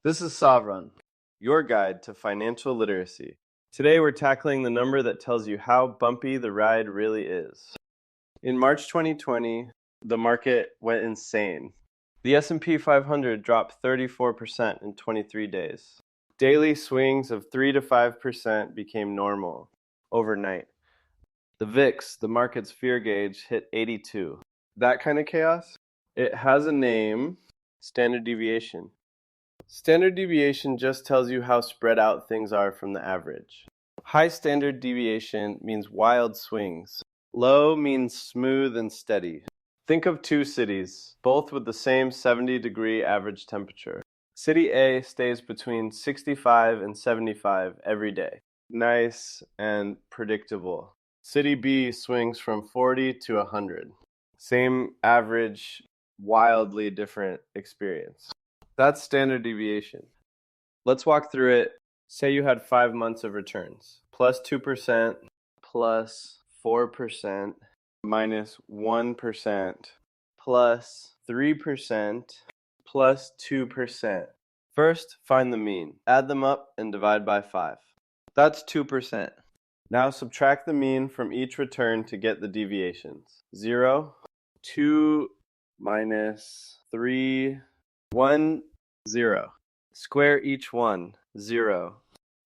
This is Sovrun, your guide to financial literacy. Today we're tackling the number that tells you how bumpy the ride really is. In March 2020, the market went insane. The S&P 500 dropped 34% in 23 days. Daily swings of 3 to 5% became normal overnight. The VIX, the market's fear gauge, hit 82. That kind of chaos? It has a name: standard deviation. Standard deviation just tells you how spread out things are from the average. High standard deviation means wild swings. Low means smooth and steady. Think of two cities, both with the same 70-degree average temperature. City A stays between 65 and 75 every day. Nice and predictable. City B swings from 40 to 100. Same average, wildly different experience. That's standard deviation. Let's walk through it. Say you had 5 months of returns. Plus 2%, plus 4%, minus 1%, plus 3%, plus 2%. First, find the mean. Add them up and divide by 5. That's 2%. Now subtract the mean from each return to get the deviations. 0, 2 minus 3, 1, 0. Square each one. 0.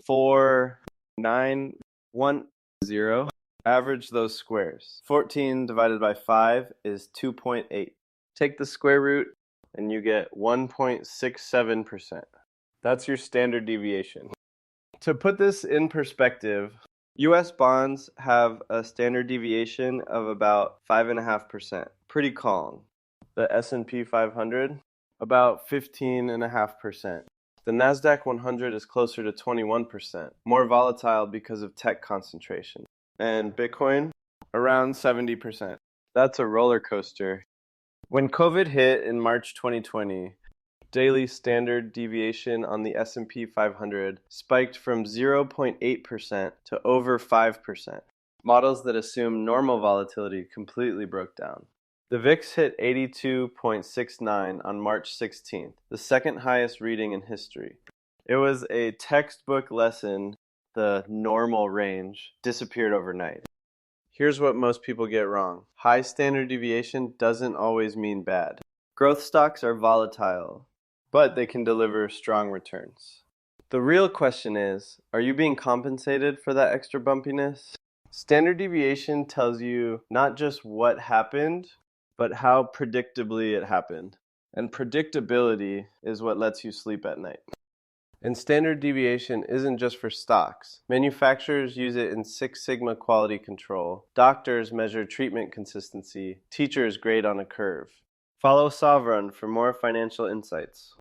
4, 9, 1, 0. Average those squares. 14 divided by 5 is 2.8. Take the square root and you get 1.67%. That's your standard deviation. To put this in perspective, U.S. bonds have a standard deviation of about 5.5%. Pretty calm. The S&P 500, about 15.5%. The NASDAQ 100 is closer to 21%, more volatile because of tech concentration. And Bitcoin, around 70%. That's a roller coaster. When COVID hit in March 2020, daily standard deviation on the S&P 500 spiked from 0.8% to over 5%. Models that assume normal volatility completely broke down. The VIX hit 82.69 on March 16th, the second highest reading in history. It was a textbook lesson. The normal range disappeared overnight. Here's what most people get wrong. High standard deviation doesn't always mean bad. Growth stocks are volatile, but they can deliver strong returns. The real question is, are you being compensated for that extra bumpiness? Standard deviation tells you not just what happened, but how predictably it happened. And predictability is what lets you sleep at night. And standard deviation isn't just for stocks. Manufacturers use it in Six Sigma quality control. Doctors measure treatment consistency. Teachers grade on a curve. Follow Sovrun for more financial insights.